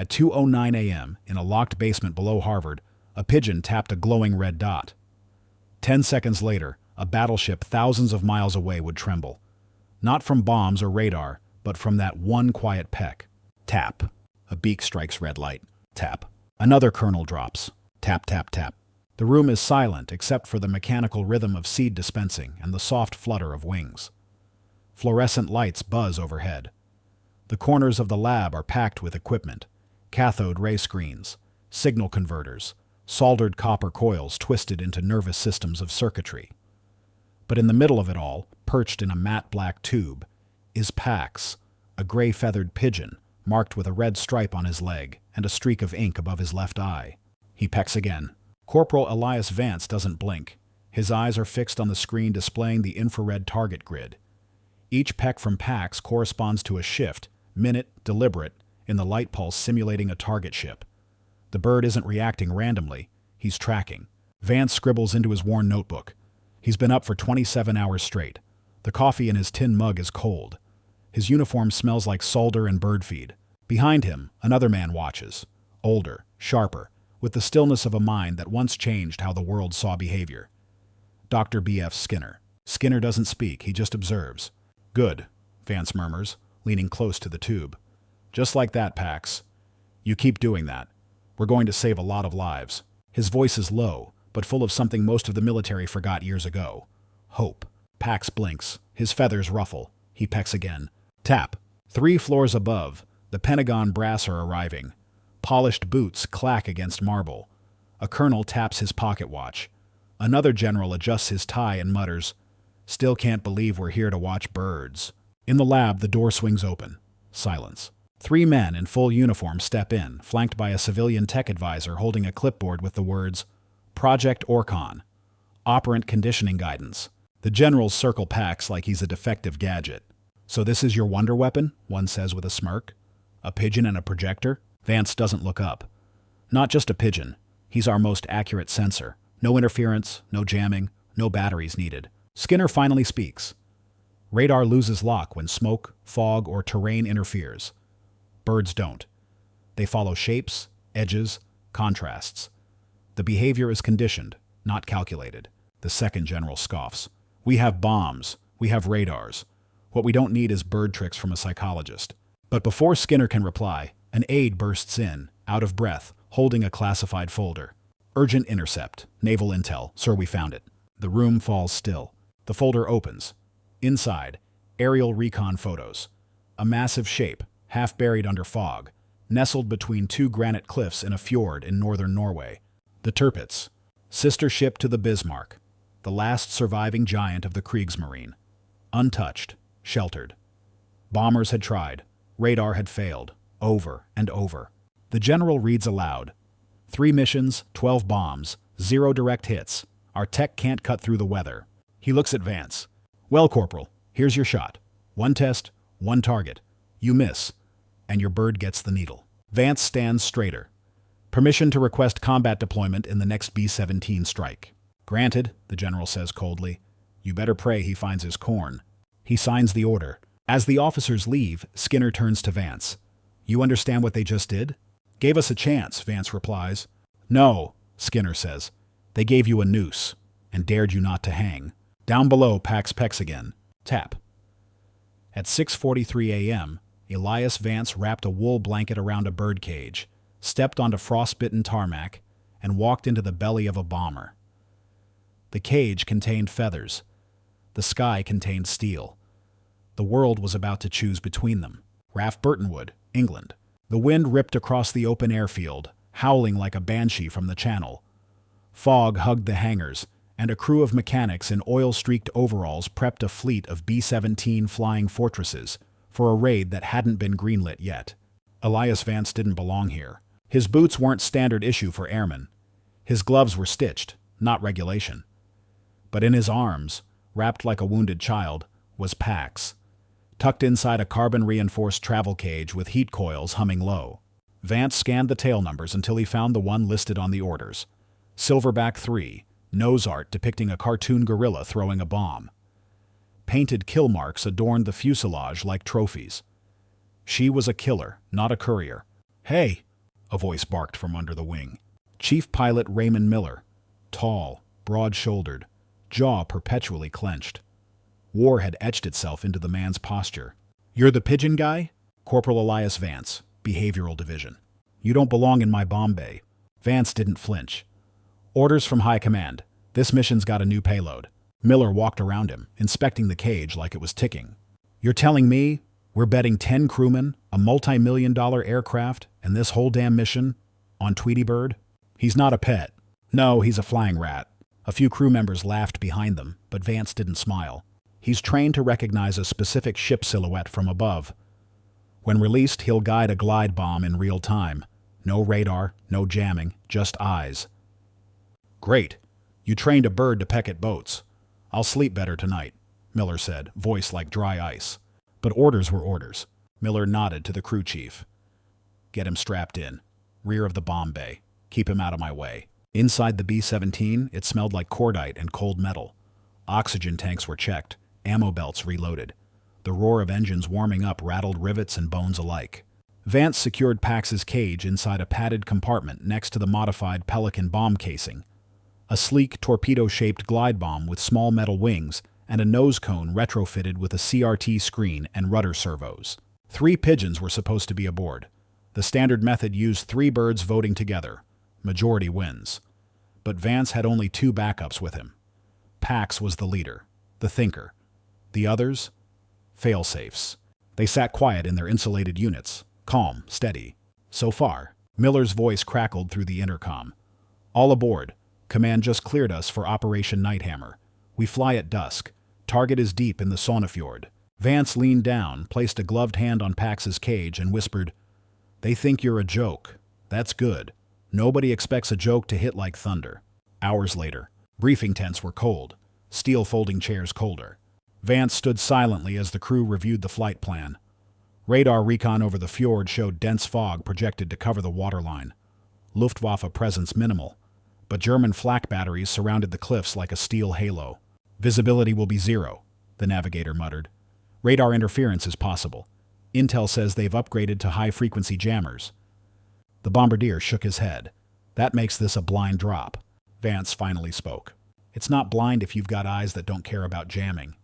At 2:09 a.m., in a locked basement below Harvard, a Pigeon tapped a glowing red dot. 10 seconds later, a battleship thousands of miles away would tremble. Not from bombs or radar, but from that one quiet peck. Tap. A beak strikes red light. Tap. Another kernel drops. Tap, tap, tap. The room is silent except for the mechanical rhythm of seed dispensing and the soft flutter of wings. Fluorescent lights buzz overhead. The corners of the lab are packed with equipment: cathode ray screens, signal converters, soldered copper coils twisted into nervous systems of circuitry. But in the middle of it all, perched in a matte black tube, is Pax, a gray-feathered pigeon, marked with a red stripe on his leg and a streak of ink above his left eye. He pecks again. Corporal Elias Vance doesn't blink. His eyes are fixed on the screen displaying the infrared target grid. Each peck from Pax corresponds to a shift, minute, deliberate, in the light pulse simulating a target ship. The bird isn't reacting randomly, he's tracking. Vance scribbles into his worn notebook. He's been up for 27 hours straight. The coffee in his tin mug is cold. His uniform smells like solder and bird feed. Behind him, another man watches. Older, sharper, with the stillness of a mind that once changed how the world saw behavior. Dr. B.F. Skinner. Skinner doesn't speak, he just observes. "Good," Vance murmurs, leaning close to the tube. "Just like that, Pax. You keep doing that. We're going to save a lot of lives." His voice is low, but full of something most of the military forgot years ago. Hope. Pax blinks. His feathers ruffle. He pecks again. Tap. 3 floors above, the Pentagon brass are arriving. Polished boots clack against marble. A colonel taps his pocket watch. Another general adjusts his tie and mutters, "Still can't believe we're here to watch birds." In the lab, the door swings open. Silence. 3 men in full uniform step in, flanked by a civilian tech advisor holding a clipboard with the words, "Project Orcon. Operant conditioning guidance." The generals circle Pax like he's a defective gadget. "So this is your wonder weapon?" one says with a smirk. "A pigeon and a projector?" Vance doesn't look up. "Not just a pigeon. He's our most accurate sensor. No interference, no jamming, no batteries needed." Skinner finally speaks. "Radar loses lock when smoke, fog, or terrain interferes. Birds don't. They follow shapes, edges, contrasts. The behavior is conditioned, not calculated." The second general scoffs. "We have bombs. We have radars. What we don't need is bird tricks from a psychologist." But before Skinner can reply, an aide bursts in, out of breath, holding a classified folder. "Urgent intercept. Naval intel. Sir, we found it." The room falls still. The folder opens. Inside, aerial recon photos. A massive shape, half buried under fog, nestled between 2 granite cliffs in a fjord in northern Norway. The Tirpitz, sister ship to the Bismarck, the last surviving giant of the Kriegsmarine. Untouched, sheltered. Bombers had tried. Radar had failed. Over and over. The general reads aloud. 3 missions, 12 bombs, 0 direct hits. Our tech can't cut through the weather. He looks at Vance. "Well, Corporal, here's your shot. 1 test, 1 target. You miss, and your bird gets the needle." Vance stands straighter. "Permission to request combat deployment in the next B-17 strike." "Granted," the general says coldly. "You better pray he finds his corn." He signs the order. As the officers leave, Skinner turns to Vance. "You understand what they just did?" "Gave us a chance," Vance replies. "No," Skinner says. "They gave you a noose and dared you not to hang." Down below, Pax pecks again. Tap. At 6:43 a.m., Elias Vance wrapped a wool blanket around a bird cage, stepped onto frostbitten tarmac, and walked into the belly of a bomber. The cage contained feathers. The sky contained steel. The world was about to choose between them. Raff Burtonwood, England. The wind ripped across the open airfield, howling like a banshee from the channel. Fog hugged the hangars, and a crew of mechanics in oil-streaked overalls prepped a fleet of B-17 flying fortresses for a raid that hadn't been greenlit yet. Elias Vance didn't belong here. His boots weren't standard issue for airmen. His gloves were stitched, not regulation. But in his arms, wrapped like a wounded child, was Pax, tucked inside a carbon-reinforced travel cage with heat coils humming low. Vance scanned the tail numbers until he found the one listed on the orders. Silverback 3, nose art depicting a cartoon gorilla throwing a bomb. Painted kill marks adorned the fuselage like trophies. She was a killer, not a courier. "Hey," a voice barked from under the wing. Chief Pilot Raymond Miller, tall, broad-shouldered, jaw perpetually clenched. War had etched itself into the man's posture. "You're the Pigeon guy?" "Corporal Elias Vance, Behavioral Division." "You don't belong in my bomb bay." Vance didn't flinch. "Orders from High Command. This mission's got a new payload." Miller walked around him, inspecting the cage like it was ticking. "You're telling me we're betting 10 crewmen, a multi-million-dollar aircraft, and this whole damn mission on Tweety Bird?" "He's not a pet." "No, he's a flying rat." A few crew members laughed behind them, but Vance didn't smile. "He's trained to recognize a specific ship silhouette from above. When released, he'll guide a glide bomb in real time. No radar, no jamming, just eyes." "Great. You trained a bird to peck at boats. I'll sleep better tonight," Miller said, voice like dry ice. But orders were orders. Miller nodded to the crew chief. "Get him strapped in. Rear of the bomb bay. Keep him out of my way." Inside the B-17, it smelled like cordite and cold metal. Oxygen tanks were checked, ammo belts reloaded. The roar of engines warming up rattled rivets and bones alike. Vance secured Pax's cage inside a padded compartment next to the modified Pelican bomb casing. A sleek, torpedo-shaped glide bomb with small metal wings and a nose cone retrofitted with a CRT screen and rudder servos. 3 Pigeons were supposed to be aboard. The standard method used 3 birds voting together. Majority wins. But Vance had only 2 backups with him. Pax was the leader, the thinker. The others? Fail-safes. They sat quiet in their insulated units, calm, steady. "So far," Miller's voice crackled through the intercom. "All aboard. Command just cleared us for Operation Nighthammer. We fly at dusk. Target is deep in the Fjord." Vance leaned down, placed a gloved hand on Pax's cage, and whispered, "They think you're a joke. That's good. Nobody expects a joke to hit like thunder." Hours later, briefing tents were cold, steel folding chairs colder. Vance stood silently as the crew reviewed the flight plan. Radar recon over the fjord showed dense fog projected to cover the waterline. Luftwaffe presence minimal, but German flak batteries surrounded the cliffs like a steel halo. "Visibility will be 0, the navigator muttered. "Radar interference is possible. Intel says they've upgraded to high-frequency jammers." The bombardier shook his head. "That makes this a blind drop." Vance finally spoke. "It's not blind if you've got eyes that don't care about jamming."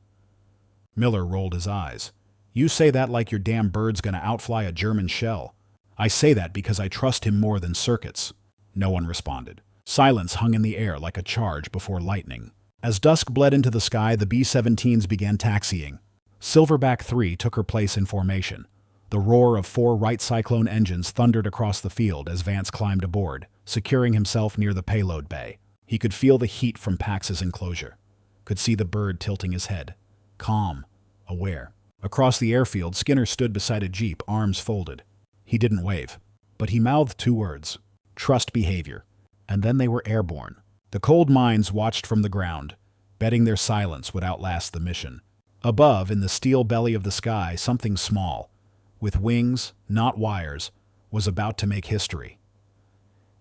Miller rolled his eyes. "You say that like your damn bird's gonna outfly a German shell." "I say that because I trust him more than circuits." No one responded. Silence hung in the air like a charge before lightning. As dusk bled into the sky, the B-17s began taxiing. Silverback 3 took her place in formation. The roar of 4 Wright Cyclone engines thundered across the field as Vance climbed aboard, securing himself near the payload bay. He could feel the heat from Pax's enclosure. Could see the bird tilting his head. Calm, aware. Across the airfield, Skinner stood beside a jeep, arms folded. He didn't wave, but he mouthed 2 words. Trust behavior. And then they were airborne. The cold mines watched from the ground, betting their silence would outlast the mission. Above, in the steel belly of the sky, something small, with wings, not wires, was about to make history.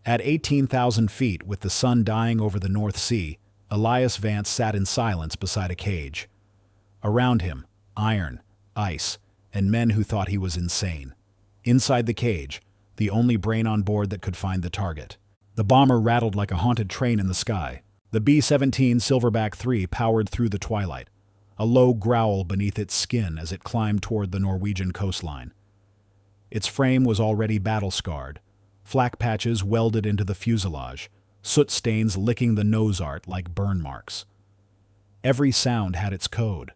At 18,000 feet, with the sun dying over the North Sea, Elias Vance sat in silence beside a cage. Around him, iron, ice, and men who thought he was insane. Inside the cage, the only brain on board that could find the target. The bomber rattled like a haunted train in the sky. The B-17 Silverback 3 powered through the twilight, a low growl beneath its skin as it climbed toward the Norwegian coastline. Its frame was already battle-scarred, flak patches welded into the fuselage, soot stains licking the nose art like burn marks. Every sound had its code.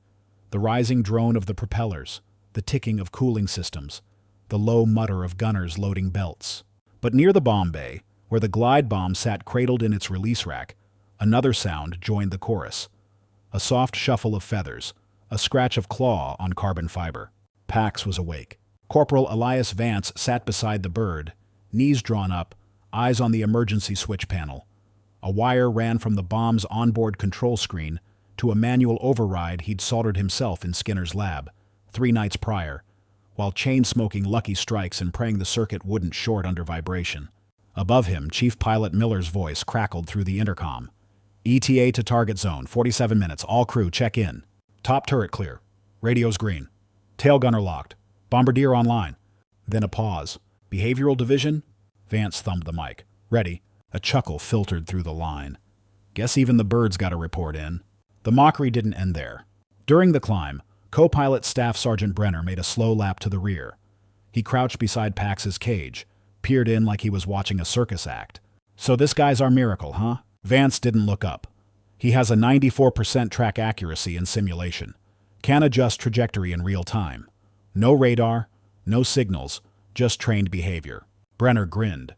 The rising drone of the propellers, the ticking of cooling systems, the low mutter of gunners loading belts. But near the bomb bay, where the glide bomb sat cradled in its release rack, another sound joined the chorus. A soft shuffle of feathers, a scratch of claw on carbon fiber. Pax was awake. Corporal Elias Vance sat beside the bird, knees drawn up, eyes on the emergency switch panel. A wire ran from the bomb's onboard control screen to a manual override he'd soldered himself in Skinner's lab 3 nights prior, while chain-smoking Lucky Strikes and praying the circuit wouldn't short under vibration. Above him, Chief Pilot Miller's voice crackled through the intercom. ETA to target zone, 47 minutes. All crew, check in. Top turret clear. Radio's green. Tail gunner locked. Bombardier online. Then a pause. Behavioral division? Vance thumbed the mic. Ready. A chuckle filtered through the line. Guess even the birds got a report in. The mockery didn't end there. During the climb, co-pilot Staff Sergeant Brenner made a slow lap to the rear. He crouched beside Pax's cage, peered in like he was watching a circus act. So this guy's our miracle, huh? Vance didn't look up. He has a 94% track accuracy in simulation. Can adjust trajectory in real time. No radar, no signals, just trained behavior. Brenner grinned.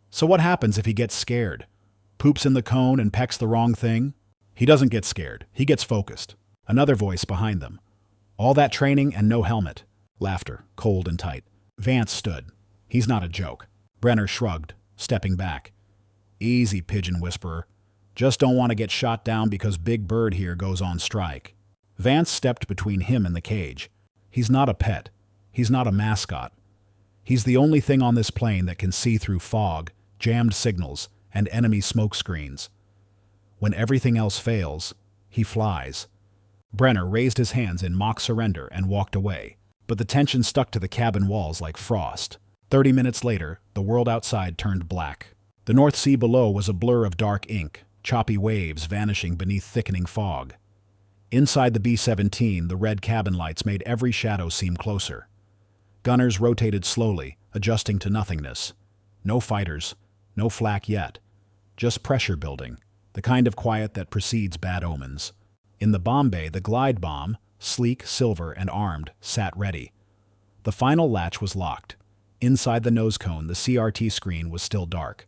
So what happens if he gets scared? Poops in the cone and pecks the wrong thing? He doesn't get scared. He gets focused. Another voice behind them. All that training and no helmet. Laughter, cold and tight. Vance stood. He's not a joke. Brenner shrugged, stepping back. Easy, Pigeon whisperer. Just don't want to get shot down because Big Bird here goes on strike. Vance stepped between him and the cage. He's not a pet. He's not a mascot. He's the only thing on this plane that can see through fog, jammed signals, and enemy smoke screens. When everything else fails, he flies. Brenner raised his hands in mock surrender and walked away, but the tension stuck to the cabin walls like frost. 30 minutes later, the world outside turned black. The North Sea below was a blur of dark ink, choppy waves vanishing beneath thickening fog. Inside the B-17, the red cabin lights made every shadow seem closer. Gunners rotated slowly, adjusting to nothingness. No fighters, no flak yet. Just pressure building, the kind of quiet that precedes bad omens. In the bomb bay, the glide bomb, sleek, silver, and armed, sat ready. The final latch was locked. Inside the nose cone, the CRT screen was still dark.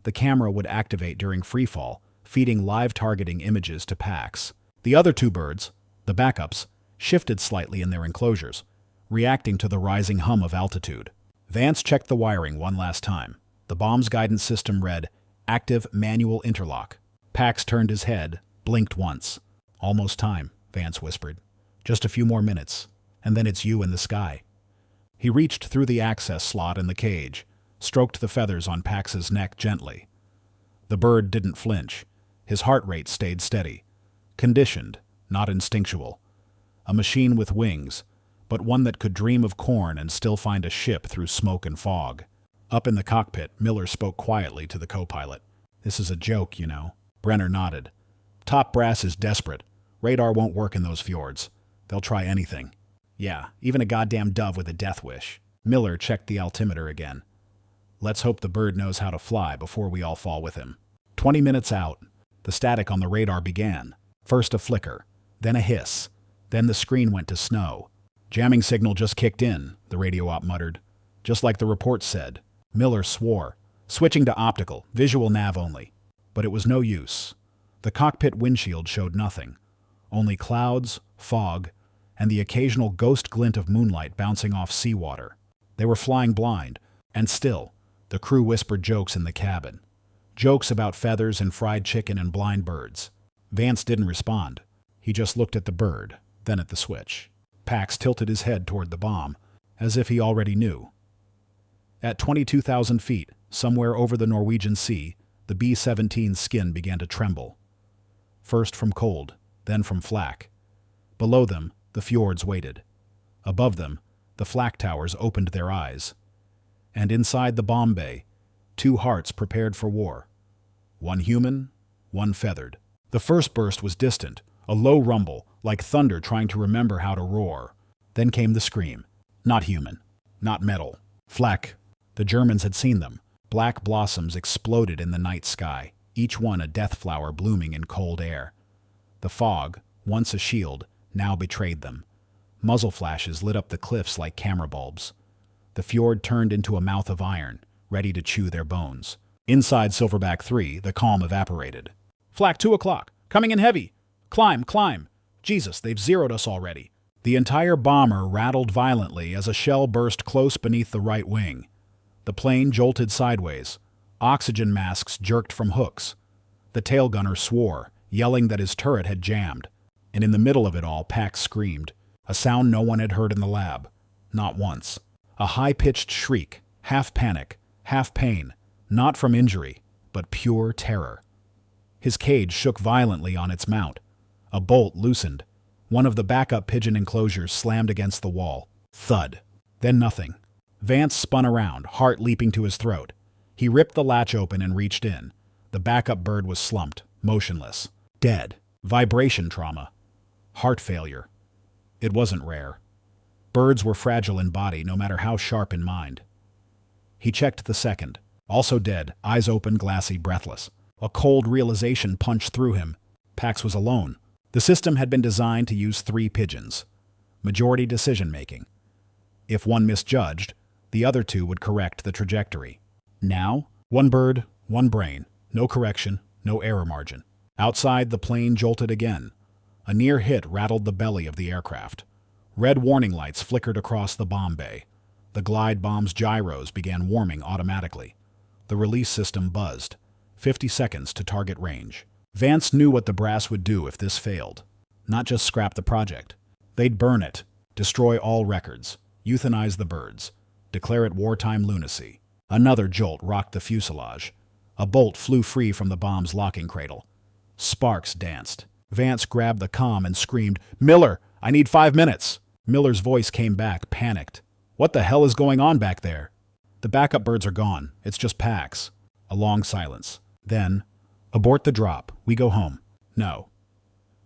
The camera would activate during freefall, feeding live targeting images to Pax. The other two birds, the backups, shifted slightly in their enclosures, reacting to the rising hum of altitude. Vance checked the wiring one last time. The bomb's guidance system read, "Active manual interlock." Pax turned his head, blinked once. "Almost time," Vance whispered. "Just a few more minutes, and then it's you in the sky." He reached through the access slot in the cage, stroked the feathers on Pax's neck gently. The bird didn't flinch. His heart rate stayed steady. Conditioned, not instinctual. A machine with wings, but one that could dream of corn and still find a ship through smoke and fog. Up in the cockpit, Miller spoke quietly to the co-pilot. "This is a joke, you know." Brenner nodded. "Top brass is desperate. Radar won't work in those fjords. They'll try anything." "Yeah, even a goddamn dove with a death wish." Miller checked the altimeter again. "Let's hope the bird knows how to fly before we all fall with him." 20 minutes out, the static on the radar began. First a flicker, then a hiss, then the screen went to snow. "Jamming signal just kicked in," the radio op muttered. "Just like the report said." Miller swore, switching to optical, visual nav only. But it was no use. The cockpit windshield showed nothing. Only clouds, fog, and the occasional ghost glint of moonlight bouncing off seawater. They were flying blind, and still, the crew whispered jokes in the cabin. Jokes about feathers and fried chicken and blind birds. Vance didn't respond. He just looked at the bird, then at the switch. Pax tilted his head toward the bomb, as if he already knew. At 22,000 feet, somewhere over the Norwegian Sea, the B-17's skin began to tremble. First from cold, then from flak. Below them, the fjords waited. Above them, the flak towers opened their eyes. And inside the bomb bay, two hearts prepared for war. One human, one feathered. The first burst was distant, a low rumble, like thunder trying to remember how to roar. Then came the scream. Not human, not metal. Flak. The Germans had seen them. Black blossoms exploded in the night sky, each one a death flower blooming in cold air. The fog, once a shield, now betrayed them. Muzzle flashes lit up the cliffs like camera bulbs. The fjord turned into a mouth of iron, ready to chew their bones. Inside Silverback 3, the calm evaporated. "Flak 2 o'clock. Coming in heavy. Climb, climb. Jesus, they've zeroed us already." The entire bomber rattled violently as a shell burst close beneath the right wing. The plane jolted sideways. Oxygen masks jerked from hooks. The tail gunner swore, yelling that his turret had jammed. And in the middle of it all, Pax screamed, a sound no one had heard in the lab. Not once. A high-pitched shriek, half panic, half pain, not from injury, but pure terror. His cage shook violently on its mount. A bolt loosened. One of the backup Pigeon enclosures slammed against the wall. Thud. Then nothing. Vance spun around, heart leaping to his throat. He ripped the latch open and reached in. The backup bird was slumped, motionless, dead. Vibration trauma. Heart failure. It wasn't rare. Birds were fragile in body, no matter how sharp in mind. He checked the second. Also dead, eyes open, glassy, breathless. A cold realization punched through him. Pax was alone. The system had been designed to use 3 pigeons. Majority decision-making. If one misjudged, the other 2 would correct the trajectory. Now, 1 bird, 1 brain. No correction, no error margin. Outside, the plane jolted again. A near hit rattled the belly of the aircraft. Red warning lights flickered across the bomb bay. The glide bomb's gyros began warming automatically. The release system buzzed. 50 seconds to target range. Vance knew what the brass would do if this failed. Not just scrap the project. They'd burn it, destroy all records, euthanize the birds, declare it wartime lunacy. Another jolt rocked the fuselage. A bolt flew free from the bomb's locking cradle. Sparks danced. Vance grabbed the comm and screamed, "Miller, I need 5 minutes." Miller's voice came back, panicked. "What the hell is going on back there?" "The backup birds are gone. It's just Pax." A long silence. Then, "Abort the drop. We go home." "No."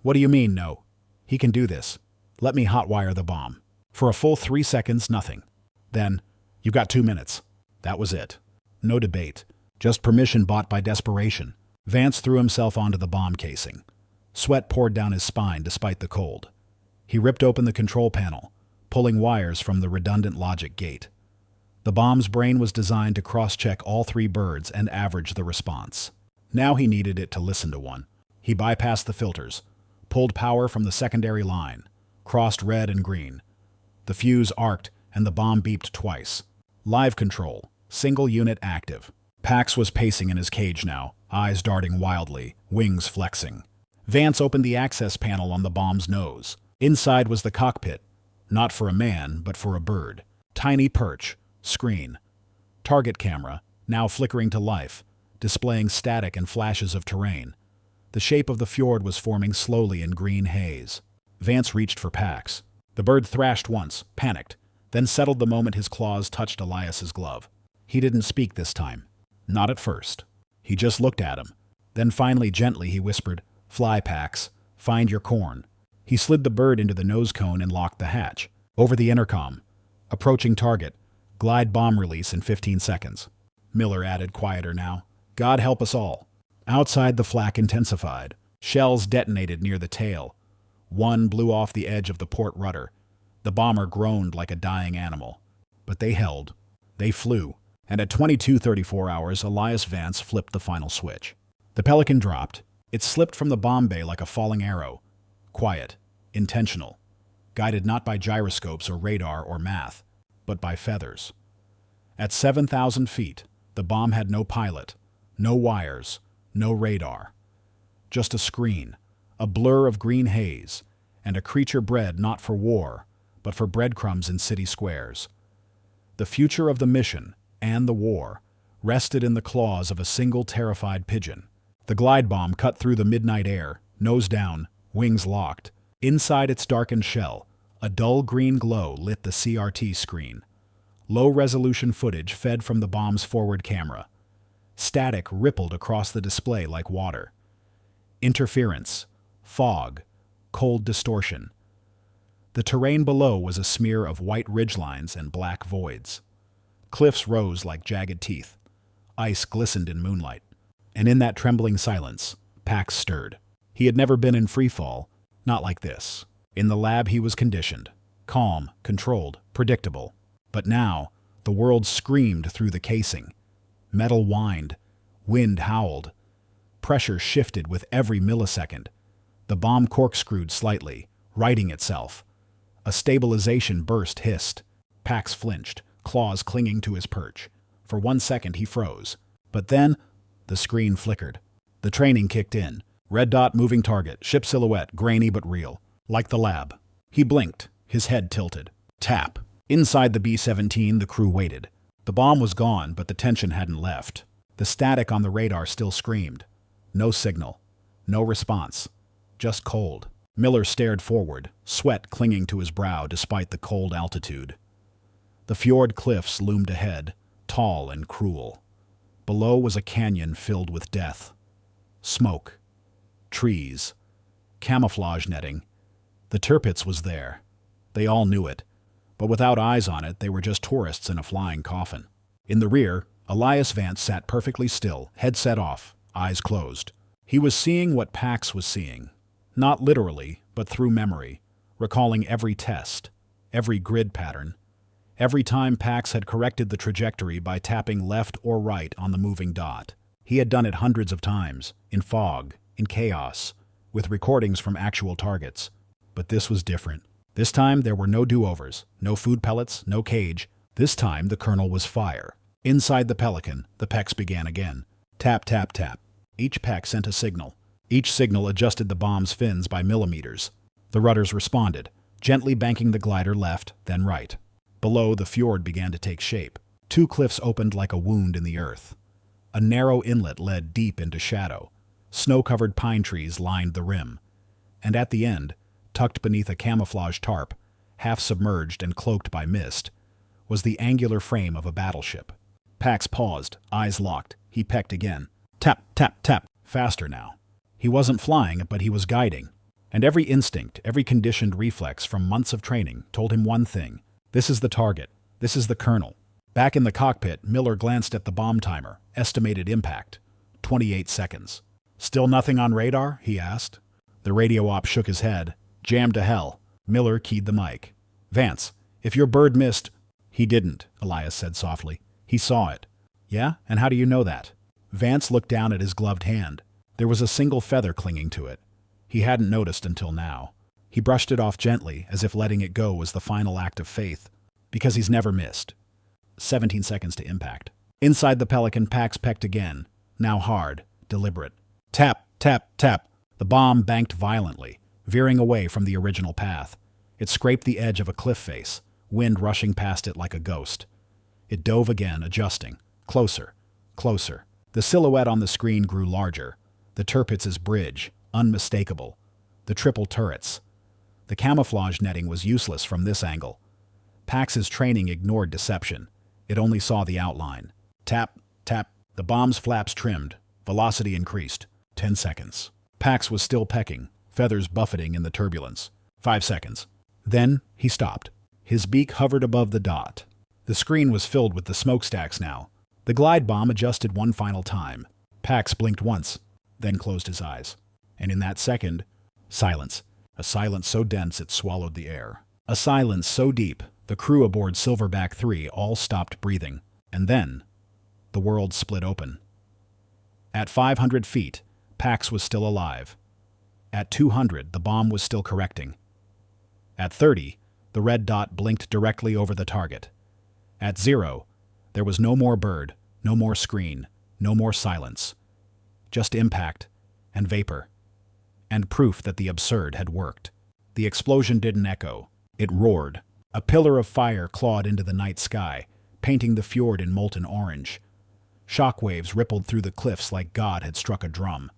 "What do you mean, no?" "He can do this. Let me hotwire the bomb." For a full 3 seconds, nothing. Then, "You've got 2 minutes." That was it. No debate. Just permission bought by desperation. Vance threw himself onto the bomb casing. Sweat poured down his spine despite the cold. He ripped open the control panel, pulling wires from the redundant logic gate. The bomb's brain was designed to cross-check all 3 birds and average the response. Now he needed it to listen to one. He bypassed the filters, pulled power from the secondary line, crossed red and green. The fuse arced and the bomb beeped twice. Live control, single unit active. Pax was pacing in his cage now, eyes darting wildly, wings flexing. Vance opened the access panel on the bomb's nose. Inside was the cockpit, not for a man, but for a bird. Tiny perch, screen. Target camera, now flickering to life, displaying static and flashes of terrain. The shape of the fjord was forming slowly in green haze. Vance reached for Pax. The bird thrashed once, panicked, then settled the moment his claws touched Elias's glove. He didn't speak this time. Not at first. He just looked at him. Then finally, gently, he whispered, "Fly, Pax. Find your corn." He slid the bird into the nose cone and locked the hatch. Over the intercom. "Approaching target. Glide bomb release in 15 seconds. Miller added, quieter now. "God help us all." Outside, the flak intensified. Shells detonated near the tail. One blew off the edge of the port rudder. The bomber groaned like a dying animal. But they held. They flew. And at 22:34 hours, Elias Vance flipped the final switch. The Pelican dropped. It slipped from the bomb bay like a falling arrow. Quiet. Intentional. Guided not by gyroscopes or radar or math, but by feathers. At 7,000 feet, the bomb had no pilot, no wires, no radar. Just a screen, a blur of green haze, and a creature bred not for war, but for breadcrumbs in city squares. The future of the mission, and the war, rested in the claws of a single terrified pigeon. The glide bomb cut through the midnight air, nose down, wings locked. Inside its darkened shell, a dull green glow lit the CRT screen. Low-resolution footage fed from the bomb's forward camera. Static rippled across the display like water. Interference, fog, cold distortion. The terrain below was a smear of white ridgelines and black voids. Cliffs rose like jagged teeth. Ice glistened in moonlight. And in that trembling silence, Pax stirred. He had never been in freefall, not like this. In the lab he was conditioned. Calm, controlled, predictable. But now, the world screamed through the casing. Metal whined. Wind howled. Pressure shifted with every millisecond. The bomb corkscrewed slightly, righting itself. A stabilization burst hissed. Pax flinched, claws clinging to his perch. For 1 second he froze. But then, the screen flickered. The training kicked in. Red dot moving target, ship silhouette, grainy but real. Like the lab. He blinked, his head tilted. Tap. Inside the B-17, the crew waited. The bomb was gone, but the tension hadn't left. The static on the radar still screamed. No signal. No response. Just cold. Miller stared forward, sweat clinging to his brow despite the cold altitude. The fjord cliffs loomed ahead, tall and cruel. Below was a canyon filled with death. Smoke. Trees. Camouflage netting. The Tirpitz was there. They all knew it. But without eyes on it, they were just tourists in a flying coffin. In the rear, Elias Vance sat perfectly still, headset off, eyes closed. He was seeing what Pax was seeing. Not literally, but through memory, recalling every test, every grid pattern, every time Pax had corrected the trajectory by tapping left or right on the moving dot. He had done it hundreds of times, in fog, in chaos, with recordings from actual targets. But this was different. This time there were no do-overs, no food pellets, no cage. This time the kernel was fire. Inside the Pelican, the pecks began again. Tap, tap, tap. Each peck sent a signal. Each signal adjusted the bomb's fins by millimeters. The rudders responded, gently banking the glider left, then right. Below, the fjord began to take shape. Two cliffs opened like a wound in the earth. A narrow inlet led deep into shadow. Snow-covered pine trees lined the rim. And at the end, tucked beneath a camouflage tarp, half submerged and cloaked by mist, was the angular frame of a battleship. Pax paused, eyes locked. He pecked again. Tap, tap, tap. Faster now. He wasn't flying, but he was guiding. And every instinct, every conditioned reflex from months of training told him one thing. This is the target. This is the kernel. Back in the cockpit, Miller glanced at the bomb timer. Estimated impact. 28 seconds. Still nothing on radar? He asked. The radio op shook his head. Jammed to hell. Miller keyed the mic. Vance, if your bird missed... He didn't, Elias said softly. He saw it. Yeah? And how do you know that? Vance looked down at his gloved hand. There was a single feather clinging to it. He hadn't noticed until now. He brushed it off gently, as if letting it go was the final act of faith. Because he's never missed. 17 seconds to impact. Inside the Pelican, Pax pecked again. Now hard, deliberate. Tap, tap, tap. The bomb banked violently, veering away from the original path. It scraped the edge of a cliff face, wind rushing past it like a ghost. It dove again, adjusting. Closer, closer. The silhouette on the screen grew larger. The Tirpitz's bridge, unmistakable. The triple turrets. The camouflage netting was useless from this angle. Pax's training ignored deception. It only saw the outline. Tap, tap. The bomb's flaps trimmed. Velocity increased. 10 seconds. Pax was still pecking, feathers buffeting in the turbulence. 5 seconds. Then he stopped. His beak hovered above the dot. The screen was filled with the smokestacks now. The glide bomb adjusted one final time. Pax blinked once, then closed his eyes. And in that second, silence. A silence so dense it swallowed the air. A silence so deep, the crew aboard Silverback 3 all stopped breathing. And then, the world split open. At 500 feet, Pax was still alive. At 200, the bomb was still correcting. At 30, the red dot blinked directly over the target. At 0, there was no more bird, no more screen, no more silence. Just impact and vapor. And proof that the absurd had worked. The explosion didn't echo. It roared. A pillar of fire clawed into the night sky, painting the fjord in molten orange. Shockwaves rippled through the cliffs like God had struck a drum.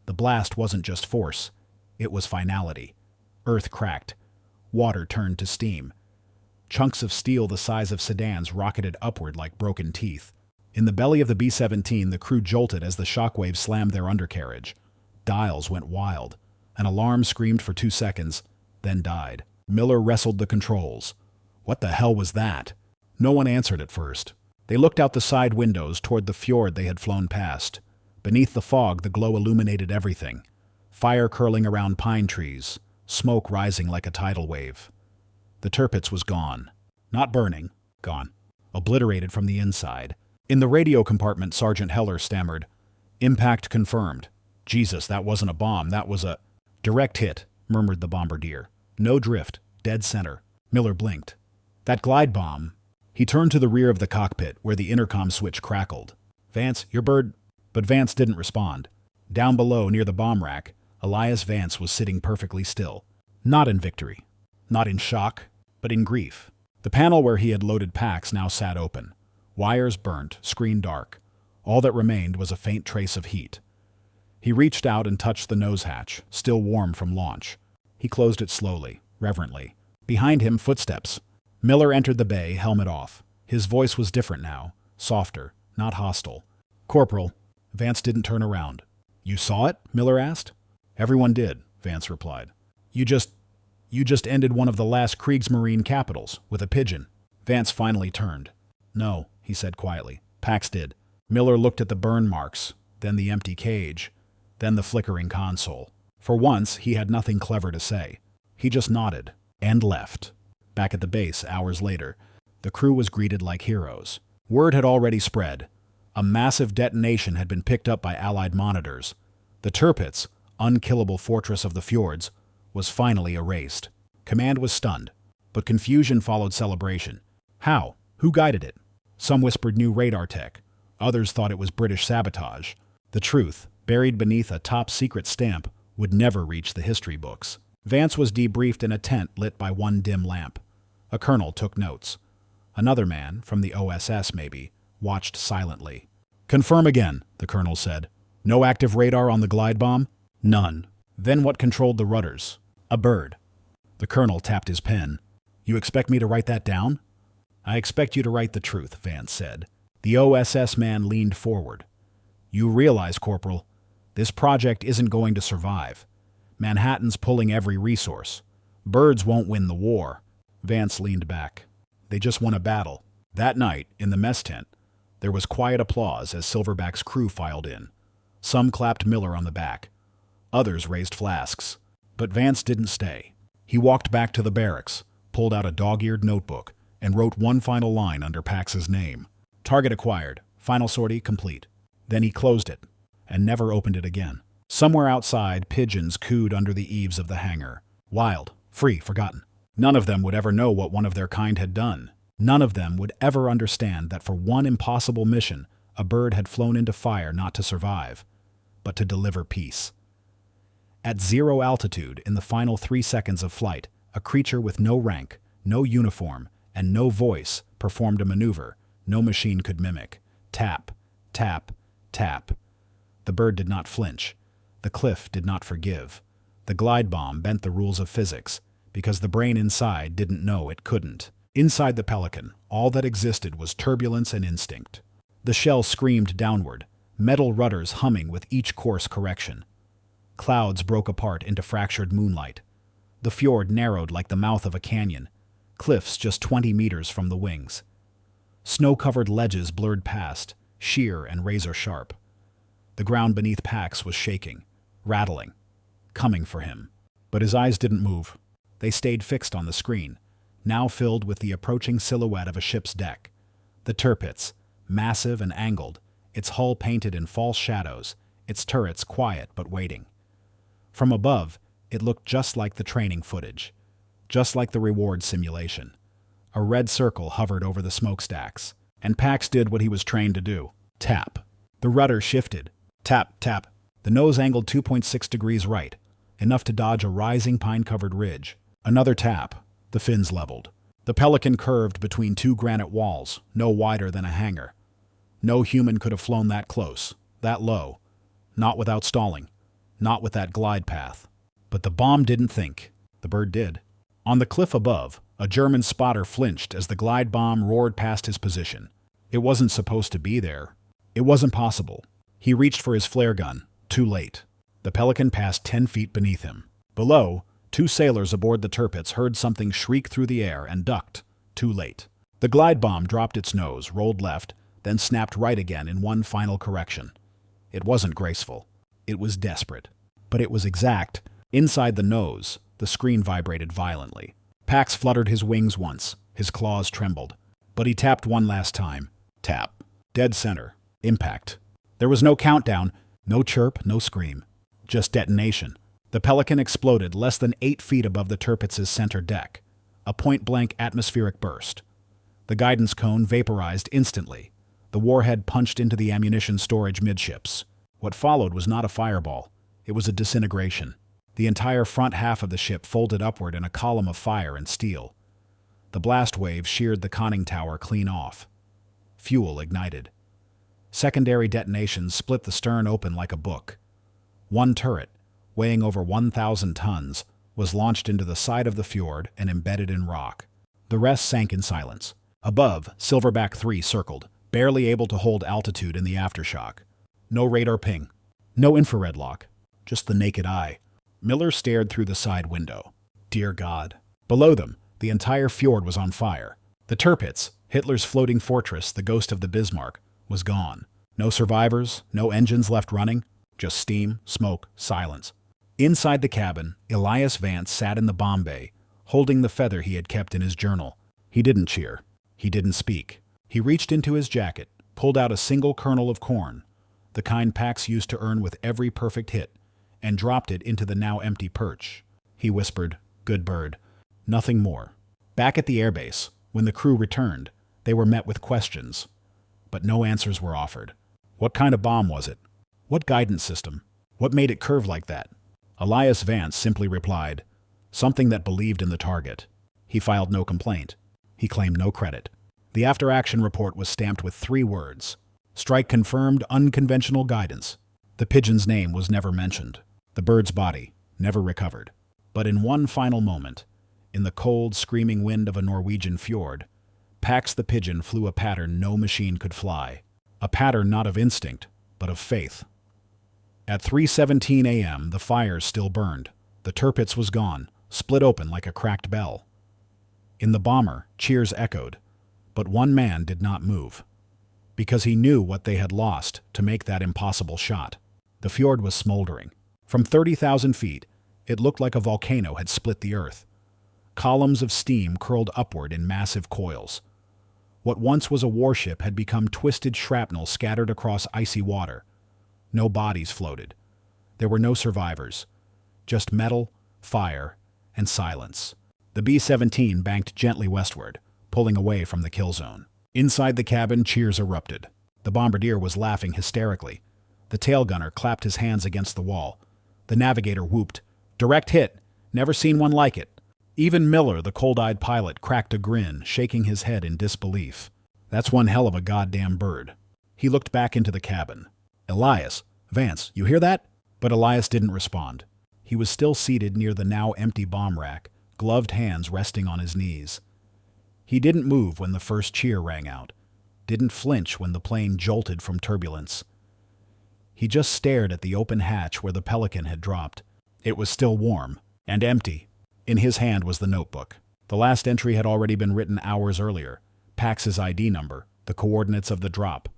The blast wasn't just force. It was finality. Earth cracked. Water turned to steam. Chunks of steel the size of sedans rocketed upward like broken teeth. In the belly of the B-17, the crew jolted as the shockwaves slammed their undercarriage. Dials went wild. An alarm screamed for 2 seconds, then died. Miller wrestled the controls. What the hell was that? No one answered at first. They looked out the side windows toward the fjord they had flown past. Beneath the fog, the glow illuminated everything. Fire curling around pine trees, smoke rising like a tidal wave. The Tirpitz was gone. Not burning, gone. Obliterated from the inside. In the radio compartment, Sergeant Heller stammered, "Impact confirmed. Jesus, that wasn't a bomb, that was a..." "Direct hit," murmured the bombardier. "No drift, dead center." Miller blinked. "That glide bomb..." He turned to the rear of the cockpit, where the intercom switch crackled. "Vance, your bird..." But Vance didn't respond. Down below, near the bomb rack, Elias Vance was sitting perfectly still. Not in victory. Not in shock, but in grief. The panel where he had loaded Pax now sat open. Wires burnt, screen dark. All that remained was a faint trace of heat. He reached out and touched the nose hatch, still warm from launch. He closed it slowly, reverently. Behind him, footsteps. Miller entered the bay, helmet off. His voice was different now, softer, not hostile. Corporal, Vance didn't turn around. You saw it? Miller asked. Everyone did, Vance replied. You just ended one of the last Kriegsmarine capitals with a pigeon. Vance finally turned. No, he said quietly. Pax did. Miller looked at the burn marks, then the empty cage, then the flickering console. For once, he had nothing clever to say. He just nodded and left. Back at the base, hours later, the crew was greeted like heroes. Word had already spread. A massive detonation had been picked up by Allied monitors. The Tirpitz, unkillable fortress of the fjords, was finally erased. Command was stunned, but confusion followed celebration. How? Who guided it? Some whispered new radar tech. Others thought it was British sabotage. The truth, buried beneath a top-secret stamp, would never reach the history books. Vance was debriefed in a tent lit by one dim lamp. A colonel took notes. Another man, from the OSS maybe, watched silently. Confirm again, the colonel said. No active radar on the glide bomb? None. Then what controlled the rudders? A bird. The colonel tapped his pen. You expect me to write that down? I expect you to write the truth, Vance said. The OSS man leaned forward. You realize, Corporal, this project isn't going to survive. Manhattan's pulling every resource. Birds won't win the war. Vance leaned back. They just won a battle. That night, in the mess tent, there was quiet applause as Silverback's crew filed in. Some clapped Miller on the back. Others raised flasks. But Vance didn't stay. He walked back to the barracks, pulled out a dog-eared notebook, and wrote one final line under Pax's name. Target acquired. Final sortie complete. Then he closed it, and never opened it again. Somewhere outside, pigeons cooed under the eaves of the hangar. Wild, free, forgotten. None of them would ever know what one of their kind had done. None of them would ever understand that for one impossible mission, a bird had flown into fire not to survive, but to deliver peace. At 0 altitude, in the final 3 seconds of flight, a creature with no rank, no uniform, and no voice performed a maneuver no machine could mimic. Tap, tap, tap. The bird did not flinch. The cliff did not forgive. The glide bomb bent the rules of physics, because the brain inside didn't know it couldn't. Inside the Pelican, all that existed was turbulence and instinct. The shell screamed downward, metal rudders humming with each course correction. Clouds broke apart into fractured moonlight. The fjord narrowed like the mouth of a canyon, cliffs just 20 meters from the wings. Snow-covered ledges blurred past, sheer and razor-sharp. The ground beneath Pax was shaking, rattling, coming for him. But his eyes didn't move. They stayed fixed on the screen, now filled with the approaching silhouette of a ship's deck. The Tirpitz, massive and angled, its hull painted in false shadows, its turrets quiet but waiting. From above, it looked just like the training footage, just like the reward simulation. A red circle hovered over the smokestacks, and Pax did what he was trained to do. Tap. The rudder shifted. Tap, tap. The nose angled 2.6 degrees right, enough to dodge a rising pine-covered ridge. Another tap. The fins leveled. The Pelican curved between two granite walls, no wider than a hangar. No human could have flown that close, that low. Not without stalling. Not with that glide path. But the bomb didn't think. The bird did. On the cliff above, a German spotter flinched as the glide bomb roared past his position. It wasn't supposed to be there. It wasn't possible. He reached for his flare gun. Too late. The Pelican passed 10 feet beneath him. Below, 2 sailors aboard the Tirpitz heard something shriek through the air and ducked. Too late. The glide bomb dropped its nose, rolled left, then snapped right again in one final correction. It wasn't graceful. It was desperate. But it was exact. Inside the nose, the screen vibrated violently. Pax fluttered his wings once. His claws trembled. But he tapped one last time. Tap. Dead center. Impact. There was no countdown, no chirp, no scream. Just detonation. The Pelican exploded less than 8 feet above the Tirpitz's center deck. A point-blank atmospheric burst. The guidance cone vaporized instantly. The warhead punched into the ammunition storage midships. What followed was not a fireball. It was a disintegration. The entire front half of the ship folded upward in a column of fire and steel. The blast wave sheared the conning tower clean off. Fuel ignited. Secondary detonations split the stern open like a book. One turret, weighing over 1,000 tons, was launched into the side of the fjord and embedded in rock. The rest sank in silence. Above, Silverback 3 circled, barely able to hold altitude in the aftershock. No radar ping. No infrared lock. Just the naked eye. Miller stared through the side window. Dear God. Below them, the entire fjord was on fire. The Tirpitz, Hitler's floating fortress, the ghost of the Bismarck, was gone. No survivors, no engines left running, just steam, smoke, silence. Inside the cabin, Elias Vance sat in the bomb bay, holding the feather he had kept in his journal. He didn't cheer. He didn't speak. He reached into his jacket, pulled out a single kernel of corn, the kind packs used to earn with every perfect hit, and dropped it into the now empty perch. He whispered, "Good bird." Nothing more. Back at the airbase, when the crew returned, they were met with questions. But no answers were offered. What kind of bomb was it? What guidance system? What made it curve like that? Elias Vance simply replied, "Something that believed in the target." He filed no complaint. He claimed no credit. The after-action report was stamped with 3 words. Strike confirmed, unconventional guidance. The Pigeon's name was never mentioned. The bird's body never recovered. But in one final moment, in the cold, screaming wind of a Norwegian fjord, Pax the Pigeon flew a pattern no machine could fly. A pattern not of instinct, but of faith. At 3:17 a.m., the fires still burned. The Tirpitz was gone, split open like a cracked bell. In the bomber, cheers echoed, but one man did not move, because he knew what they had lost to make that impossible shot. The fjord was smoldering. From 30,000 feet, it looked like a volcano had split the earth. Columns of steam curled upward in massive coils. What once was a warship had become twisted shrapnel scattered across icy water. No bodies floated. There were no survivors. Just metal, fire, and silence. The B-17 banked gently westward, pulling away from the kill zone. Inside the cabin, cheers erupted. The bombardier was laughing hysterically. The tail gunner clapped his hands against the wall. The navigator whooped, "Direct hit! Never seen one like it!" Even Miller, the cold-eyed pilot, cracked a grin, shaking his head in disbelief. "That's one hell of a goddamn bird." He looked back into the cabin. "Elias, Vance, you hear that?" But Elias didn't respond. He was still seated near the now empty bomb rack, gloved hands resting on his knees. He didn't move when the first cheer rang out, didn't flinch when the plane jolted from turbulence. He just stared at the open hatch where the Pelican had dropped. It was still warm and empty. In his hand was the notebook. The last entry had already been written hours earlier. Pax's ID number, the coordinates of the drop.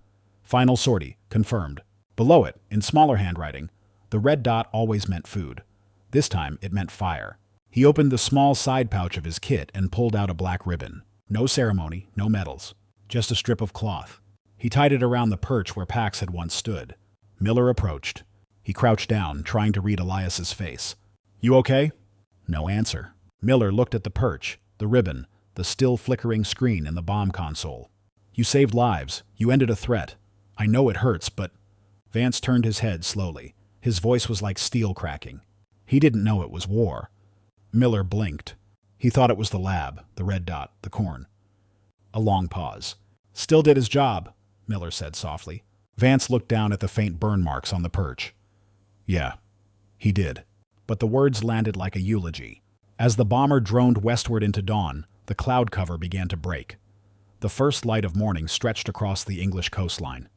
Final sortie, confirmed. Below it, in smaller handwriting, the red dot always meant food. This time, it meant fire. He opened the small side pouch of his kit and pulled out a black ribbon. No ceremony, no medals. Just a strip of cloth. He tied it around the perch where Pax had once stood. Miller approached. He crouched down, trying to read Elias's face. "You okay?" No answer. Miller looked at the perch, the ribbon, the still flickering screen in the bomb console. "You saved lives. You ended a threat. I know it hurts, but..." Vance turned his head slowly. His voice was like steel cracking. He didn't know it was war. Miller blinked. He thought it was the lab, the red dot, the corn. A long pause. "Still did his job," Miller said softly. Vance looked down at the faint burn marks on the perch. "Yeah, he did." But the words landed like a eulogy. As the bomber droned westward into dawn, the cloud cover began to break. The first light of morning stretched across the English coastline.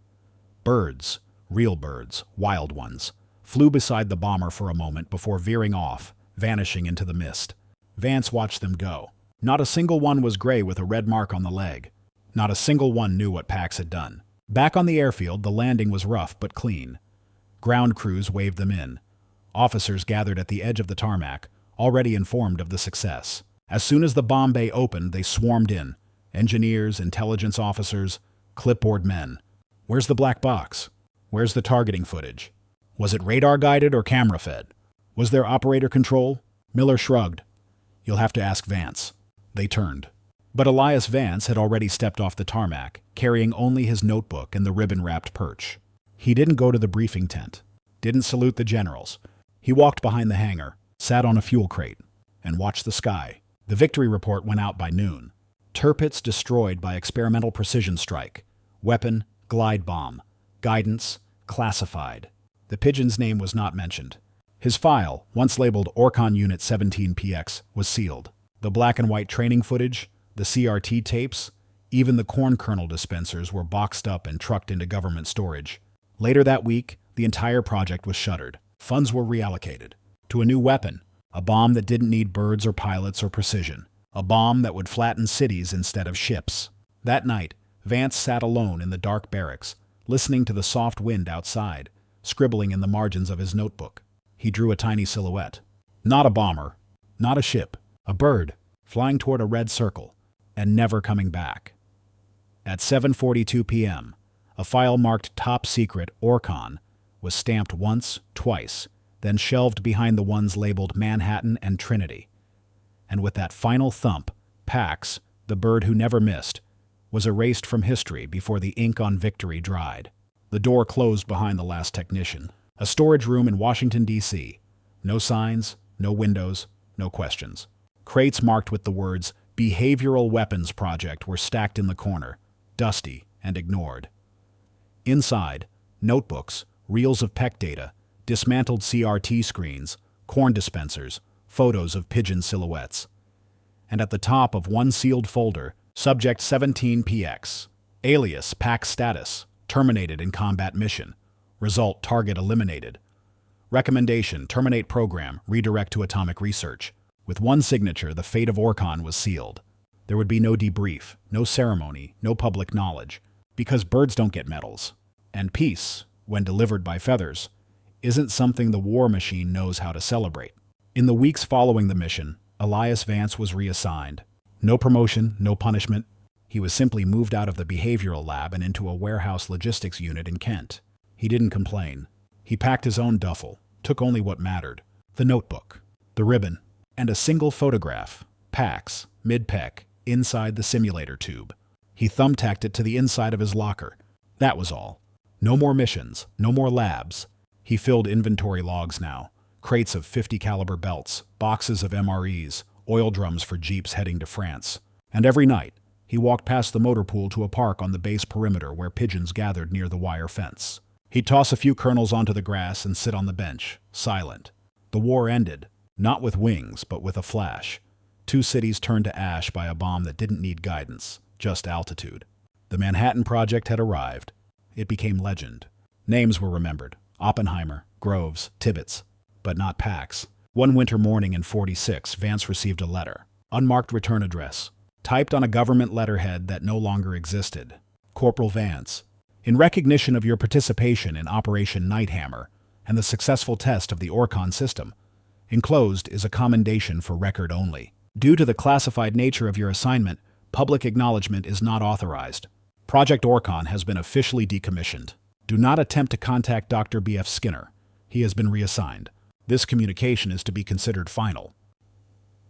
Birds, real birds, wild ones, flew beside the bomber for a moment before veering off, vanishing into the mist. Vance watched them go. Not a single one was gray with a red mark on the leg. Not a single one knew what Pax had done. Back on the airfield, the landing was rough but clean. Ground crews waved them in. Officers gathered at the edge of the tarmac, already informed of the success. As soon as the bomb bay opened, they swarmed in. Engineers, intelligence officers, clipboard men. "Where's the black box? Where's the targeting footage? Was it radar-guided or camera-fed? Was there operator control?" Miller shrugged. "You'll have to ask Vance." They turned. But Elias Vance had already stepped off the tarmac, carrying only his notebook and the ribbon-wrapped perch. He didn't go to the briefing tent, didn't salute the generals. He walked behind the hangar, sat on a fuel crate, and watched the sky. The victory report went out by noon. Tirpitz destroyed by experimental precision strike. Weapon, glide bomb. Guidance, classified. The Pigeon's name was not mentioned. His file, once labeled Orcon Unit 17PX, was sealed. The black and white training footage, the CRT tapes, Even the corn kernel dispensers were boxed up and trucked into government storage. Later that week, the entire project was shuttered. Funds were reallocated to a new weapon, a bomb that didn't need birds or pilots or precision, a bomb that would flatten cities instead of ships. That night, Vance sat alone in the dark barracks, listening to the soft wind outside, scribbling in the margins of his notebook. He drew a tiny silhouette. Not a bomber, not a ship, a bird, flying toward a red circle, and never coming back. At 7:42 p.m., a file marked Top Secret Orcon was stamped once, twice, then shelved behind the ones labeled Manhattan and Trinity. And with that final thump, Pax, the bird who never missed, was erased from history before the ink on victory dried. The door closed behind the last technician. A storage room in Washington, D.C. No signs, no windows, no questions. Crates marked with the words Behavioral Weapons Project were stacked in the corner, dusty and ignored. Inside, notebooks, reels of peck data, dismantled CRT screens, corn dispensers, photos of pigeon silhouettes. And at the top of one sealed folder, Subject 17PX, alias Pack status, terminated in combat mission. Result, target eliminated. Recommendation, terminate program, redirect to atomic research. With one signature, the fate of Orcon was sealed. There would be no debrief, no ceremony, no public knowledge, because birds don't get medals. And peace, when delivered by feathers, isn't something the war machine knows how to celebrate. In the weeks following the mission, Elias Vance was reassigned. No promotion, no punishment. He was simply moved out of the behavioral lab and into a warehouse logistics unit in Kent. He didn't complain. He packed his own duffel, took only what mattered: the notebook, the ribbon, and a single photograph, Pax, mid-peck, inside the simulator tube. He thumbtacked it to the inside of his locker. That was all. No more missions, no more labs. He filled inventory logs now. Crates of .50 caliber belts, boxes of MREs, oil drums for jeeps heading to France. And every night, he walked past the motor pool to a park on the base perimeter where pigeons gathered near the wire fence. He'd toss a few kernels onto the grass and sit on the bench, silent. The war ended, not with wings, but with a flash. 2 cities turned to ash by a bomb that didn't need guidance, just altitude. The Manhattan Project had arrived. It became legend. Names were remembered: Oppenheimer, Groves, Tirpitz, but not Pax. One winter morning in '46, Vance received a letter. Unmarked return address. Typed on a government letterhead that no longer existed. Corporal Vance, in recognition of your participation in Operation Nighthammer and the successful test of the Orcon system, enclosed is a commendation for record only. Due to the classified nature of your assignment, public acknowledgement is not authorized. Project Orcon has been officially decommissioned. Do not attempt to contact Dr. B.F. Skinner. He has been reassigned. This communication is to be considered final.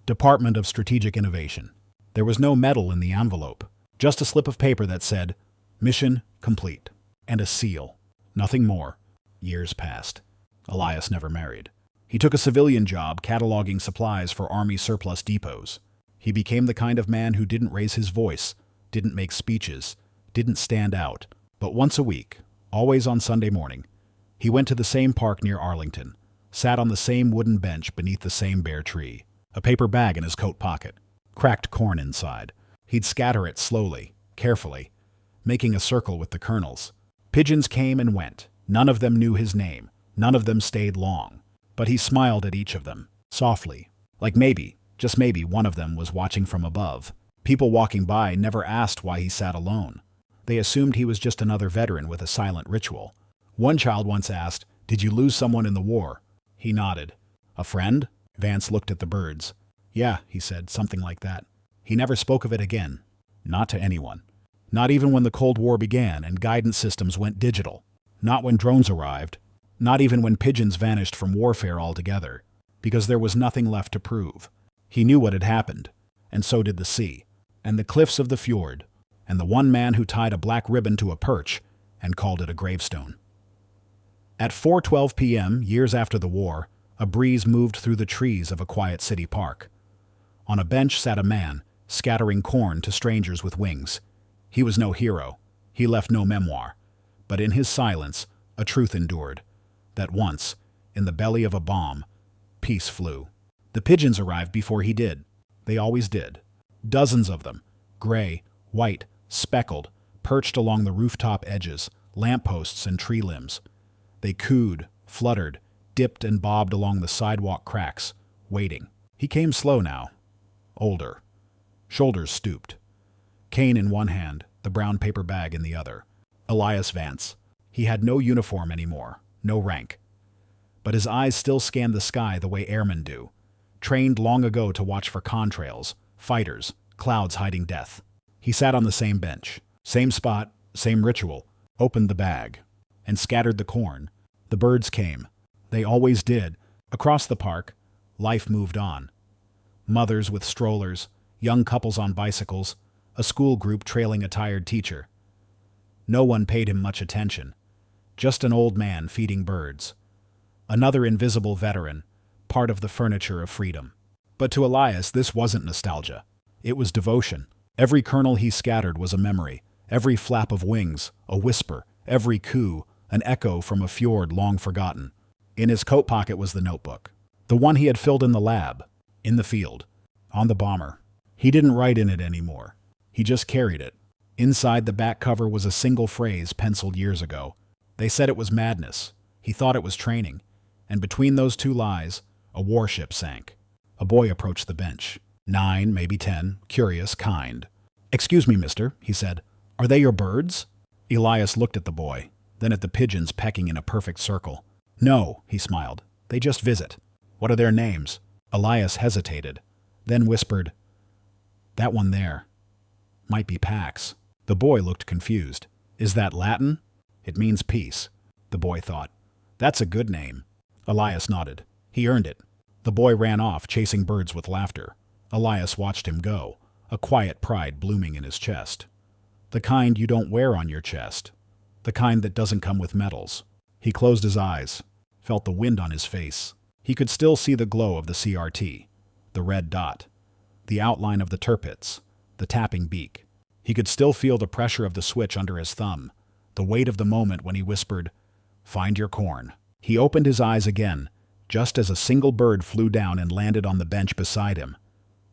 Department of Strategic Innovation. There was no medal in the envelope, just a slip of paper that said, "Mission complete," and a seal. Nothing more. Years passed. Elias never married. He took a civilian job cataloging supplies for Army surplus depots. He became the kind of man who didn't raise his voice, didn't make speeches, didn't stand out. But once a week, always on Sunday morning, he went to the same park near Arlington, sat on the same wooden bench beneath the same bare tree, a paper bag in his coat pocket, cracked corn inside. He'd scatter it slowly, carefully, making a circle with the kernels. Pigeons came and went. None of them knew his name. None of them stayed long. But he smiled at each of them, softly, like maybe, just maybe, one of them was watching from above. People walking by never asked why he sat alone. They assumed he was just another veteran with a silent ritual. One child once asked, "Did you lose someone in the war?" He nodded. "A friend?" Vance looked at the birds. "Yeah," he said, something like that. He never spoke of it again. Not to anyone. Not even when the Cold War began and guidance systems went digital. Not when drones arrived. Not even when pigeons vanished from warfare altogether. Because there was nothing left to prove. He knew what had happened. And so did the sea. And the cliffs of the fjord. And the one man who tied a black ribbon to a perch and called it a gravestone. At 4:12 p.m., years after the war, a breeze moved through the trees of a quiet city park. On a bench sat a man, scattering corn to strangers with wings. He was no hero. He left no memoir. But in his silence, a truth endured. That once, in the belly of a bomb, peace flew. The pigeons arrived before he did. They always did. Dozens of them. Gray, white, speckled, perched along the rooftop edges, lampposts and tree limbs. They cooed, fluttered, dipped and bobbed along the sidewalk cracks, waiting. He came slow now, older, shoulders stooped. Cane in one hand, the brown paper bag in the other. Elias Vance. He had no uniform anymore, no rank. But his eyes still scanned the sky the way airmen do, trained long ago to watch for contrails, fighters, clouds hiding death. He sat on the same bench, same spot, same ritual, opened the bag, and scattered the corn. The birds came. They always did. Across the park, life moved on. Mothers with strollers, young couples on bicycles, a school group trailing a tired teacher. No one paid him much attention. Just an old man feeding birds. Another invisible veteran, part of the furniture of freedom. But to Elias, this wasn't nostalgia. It was devotion. Every kernel he scattered was a memory. Every flap of wings, a whisper. Every coo, an echo from a fjord long forgotten. In his coat pocket was the notebook. The one he had filled in the lab, in the field, on the bomber. He didn't write in it anymore. He just carried it. Inside the back cover was a single phrase penciled years ago. They said it was madness. He thought it was training. And between those two lies, a warship sank. A boy approached the bench. 9, maybe 10, curious, kind. "Excuse me, mister," he said. "Are they your birds?" Elias looked at the boy, then at the pigeons pecking in a perfect circle. "No," he smiled. "They just visit." "What are their names?" Elias hesitated, then whispered, "That one there. Might be Pax." The boy looked confused. "Is that Latin?" "It means peace," the boy thought. "That's a good name." Elias nodded. He earned it. The boy ran off, chasing birds with laughter. Elias watched him go, a quiet pride blooming in his chest. The kind you don't wear on your chest. The kind that doesn't come with medals. He closed his eyes, felt the wind on his face. He could still see the glow of the CRT, the red dot, the outline of the Tirpitz, the tapping beak. He could still feel the pressure of the switch under his thumb, the weight of the moment when he whispered, "Find your corn." He opened his eyes again, just as a single bird flew down and landed on the bench beside him.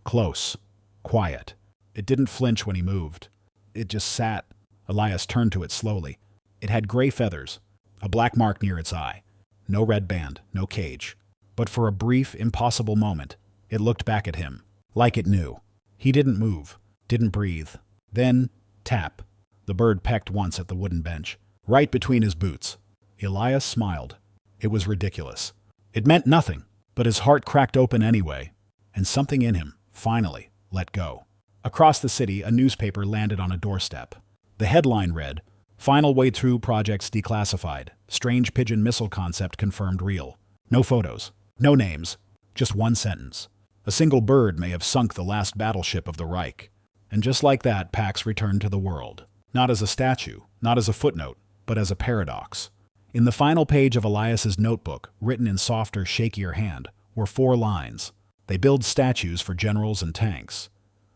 Close, quiet. It didn't flinch when he moved. It just sat. Elias turned to it slowly. It had gray feathers, a black mark near its eye. No red band, no cage. But for a brief, impossible moment, it looked back at him, like it knew. He didn't move, didn't breathe. Then, tap. The bird pecked once at the wooden bench, right between his boots. Elias smiled. It was ridiculous. It meant nothing, but his heart cracked open anyway, and something in him, finally, let go. Across the city, a newspaper landed on a doorstep. The headline read, "Final way through projects declassified. Strange Pigeon missile concept confirmed real." No photos, no names, just one sentence. A single bird may have sunk the last battleship of the Reich. And just like that, Pax returned to the world. Not as a statue, not as a footnote, but as a paradox. In the final page of Elias's notebook, written in softer, shakier hand, were 4 lines. They build statues for generals and tanks.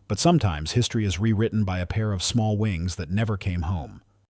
But sometimes history is rewritten by a pair of small wings that never came home.